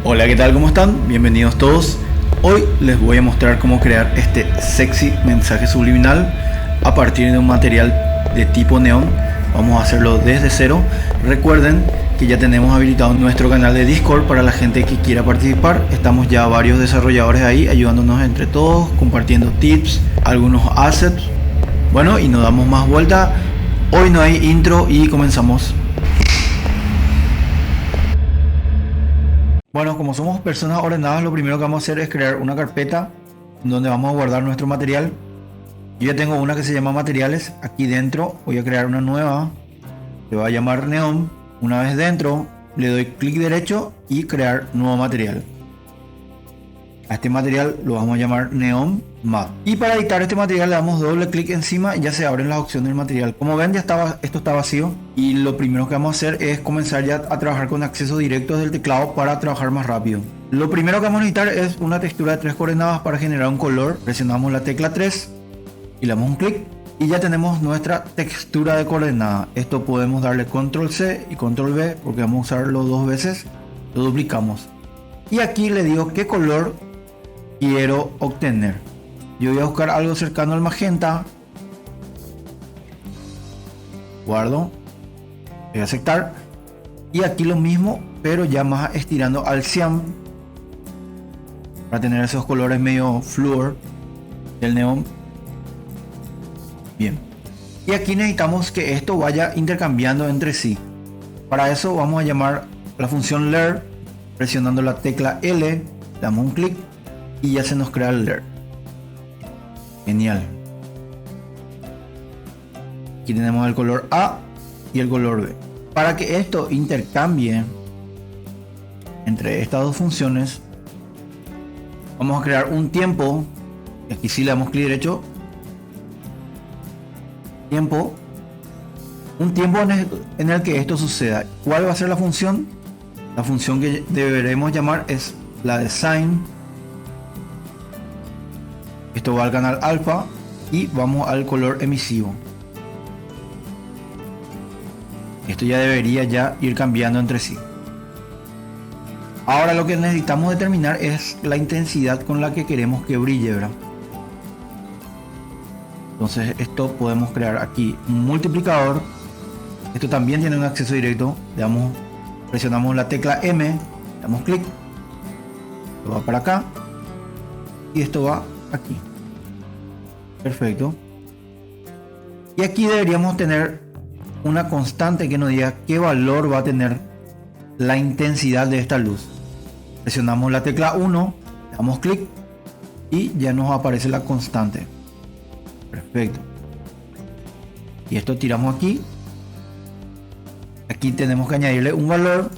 Hola, ¿qué tal? ¿Cómo están? Bienvenidos todos. Hoy les voy a mostrar cómo crear este sexy mensaje subliminal a partir de un material de tipo neón. Vamos a hacerlo desde cero. Recuerden que ya tenemos habilitado nuestro canal de Discord para la gente que quiera participar. Estamos ya varios desarrolladores ahí ayudándonos entre todos, compartiendo tips, algunos assets. Bueno, y no damos más vuelta. Hoy no hay intro y comenzamos. Bueno, como somos personas ordenadas, lo primero que vamos a hacer es crear una carpeta donde vamos a guardar nuestro material. Yo ya tengo una que se llama materiales. Aquí dentro voy a crear una nueva que va a llamar neón. Una vez dentro le doy clic derecho y crear nuevo material. A este material lo vamos a llamar neón matte. Y para editar este material le damos doble clic encima y ya se abren las opciones del material. Como ven, esto está vacío y lo primero que vamos a hacer es comenzar ya a trabajar con acceso directo del teclado para trabajar más rápido. Lo primero que vamos a necesitar es una textura de 3 coordenadas para generar un color. Presionamos la tecla 3 y le damos un clic y ya tenemos nuestra textura de coordenada. Esto podemos darle control C y control V porque vamos a usarlo dos veces. Lo duplicamos y aquí le digo qué color quiero obtener. Yo voy a buscar algo cercano al magenta. Guardo, voy a aceptar y aquí lo mismo pero ya más estirando al cian para tener esos colores medio fluor del neón. Bien, y aquí necesitamos que esto vaya intercambiando entre sí. Para eso vamos a llamar la función layer presionando la tecla L, damos un clic y ya se nos crea el layer. Genial. Aquí tenemos el color A y el color B. Para que esto intercambie entre estas dos funciones, vamos a crear un tiempo. Aquí sí le damos clic derecho. Tiempo. Un tiempo en el que esto suceda. ¿Cuál va a ser la función? La función que deberemos llamar es la de sine. Esto va al canal alfa y vamos al color emisivo. Esto ya debería ya ir cambiando entre sí. Ahora lo que necesitamos determinar es la intensidad con la que queremos que brille, ¿verdad? Entonces esto podemos crear aquí un multiplicador. Esto también tiene un acceso directo. Presionamos la tecla M, damos clic, esto va para acá y esto va aquí. Perfecto. Y aquí deberíamos tener una constante que nos diga qué valor va a tener la intensidad de esta luz. Presionamos la tecla 1, damos clic y ya nos aparece la constante. Perfecto. Y esto tiramos aquí. Aquí tenemos que añadirle un valor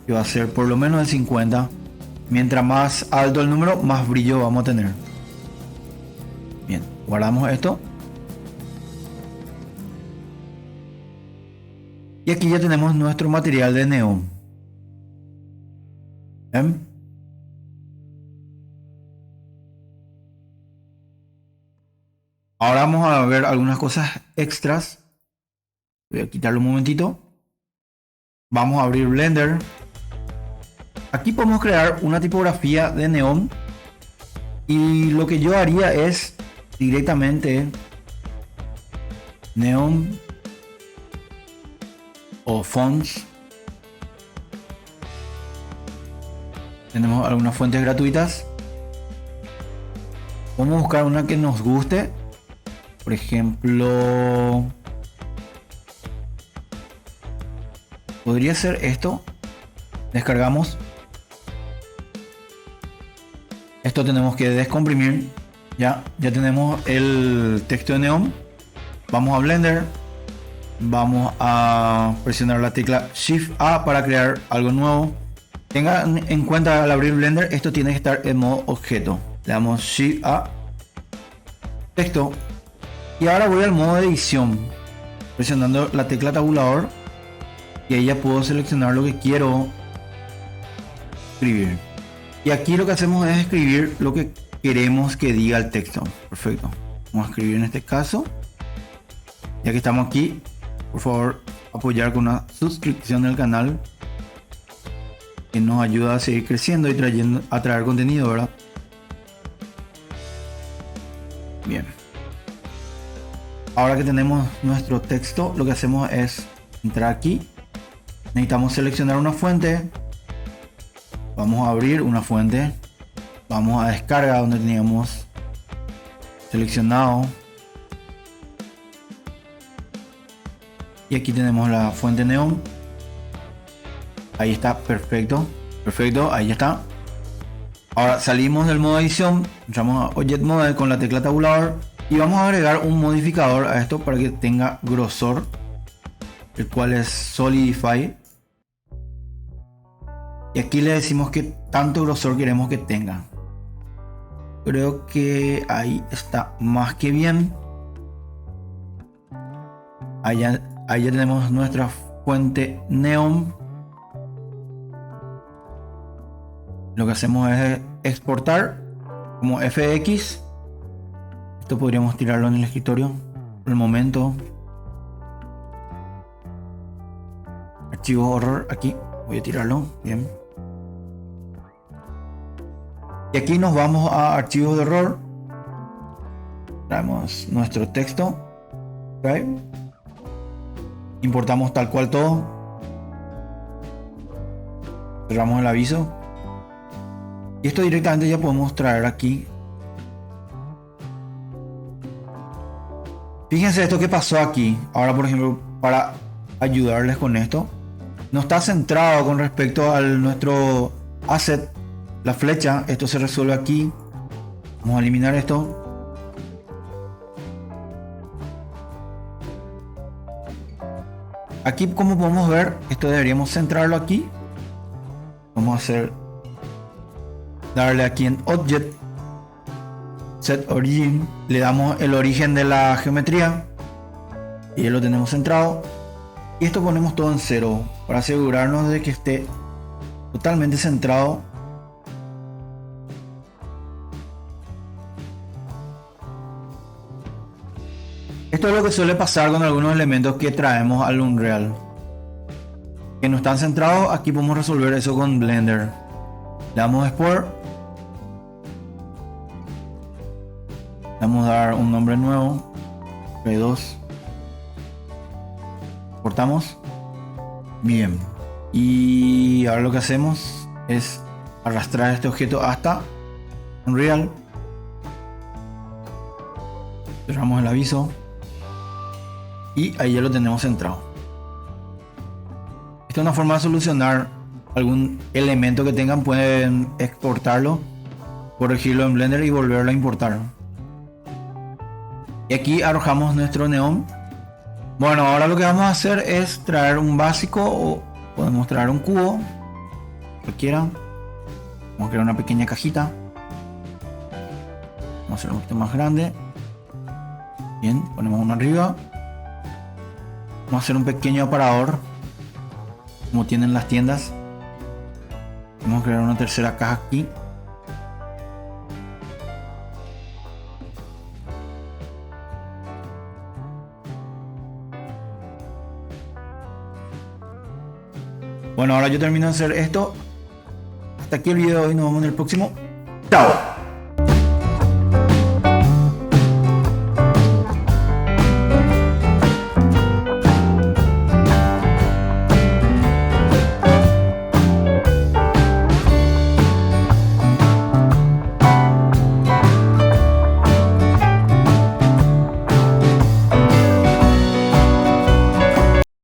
que va a ser por lo menos de 50. Mientras más alto el número, más brillo vamos a tener. Bien, guardamos esto. Y aquí ya tenemos nuestro material de neón. ¿Ven? Ahora vamos a ver algunas cosas extras. Voy a quitarlo un momentito. Vamos a abrir Blender. Aquí podemos crear una tipografía de neón. Y lo que yo haría es directamente neón o fonts. Tenemos algunas fuentes gratuitas. Vamos a buscar una que nos guste. Por ejemplo, podría ser esto. Descargamos. Esto tenemos que descomprimir. Ya tenemos el texto de neón. Vamos a Blender. Vamos a presionar la tecla Shift A para crear algo nuevo. Tengan en cuenta al abrir Blender, esto tiene que estar en modo objeto. Le damos Shift A, texto. Y ahora voy al modo de edición, presionando la tecla tabulador. Y ahí ya puedo seleccionar lo que quiero escribir. Y aquí lo que hacemos es escribir lo que queremos que diga el texto. Perfecto. Vamos a escribir en este caso. Ya que estamos aquí, por favor apoyar con una suscripción al canal. que nos ayuda a seguir creciendo y a traer contenido, ¿verdad? Bien. Ahora que tenemos nuestro texto, lo que hacemos es entrar aquí. Necesitamos seleccionar una fuente. Vamos a abrir una fuente. Vamos a descarga donde teníamos seleccionado. Y aquí tenemos la fuente Neon. Ahí está, perfecto. Perfecto, ahí está. Ahora salimos del modo edición. Entramos a Object Mode con la tecla tabulador. Y vamos a agregar un modificador a esto para que tenga grosor, el cual es Solidify. Y aquí le decimos que tanto grosor queremos que tenga. Creo que ahí está más que bien. Ahí ya tenemos nuestra fuente Neon. Lo que hacemos es exportar como FX. Esto podríamos tirarlo en el escritorio por el momento. Archivo horror, aquí voy a tirarlo. Bien. Y aquí nos vamos a archivos de error. Traemos nuestro texto. Okay. Importamos tal cual todo. Cerramos el aviso. Y esto directamente ya podemos traer aquí. Fíjense esto que pasó aquí. Ahora, por ejemplo, para ayudarles con esto, no está centrado con respecto a nuestro asset. La flecha, esto se resuelve aquí. Vamos a eliminar esto. Aquí, como podemos ver, esto deberíamos centrarlo aquí. Vamos a hacer, darle aquí en Object, Set Origin, le damos el origen de la geometría y ya lo tenemos centrado. Y esto ponemos todo en 0 para asegurarnos de que esté totalmente centrado. Esto es lo que suele pasar con algunos elementos que traemos al Unreal, que no están centrados. Aquí podemos resolver eso con Blender. Le damos Export. Le vamos a dar un nombre nuevo, P2. Cortamos. Bien. Y ahora lo que hacemos es arrastrar este objeto hasta Unreal. Cerramos el aviso. Y ahí ya lo tenemos centrado. Esta es una forma de solucionar algún elemento que tengan. Pueden exportarlo, corregirlo en Blender y volverlo a importar. Y aquí arrojamos nuestro neón. Bueno, ahora lo que vamos a hacer es traer un básico, o podemos traer un cubo, cualquiera. Vamos a crear una pequeña cajita. Vamos a hacer un poquito más grande. Bien, ponemos uno arriba. Vamos a hacer un pequeño aparador, como tienen las tiendas. Vamos a crear una tercera caja aquí. Bueno, ahora yo termino de hacer esto. Hasta aquí el video de hoy, nos vemos en el próximo. ¡Chao!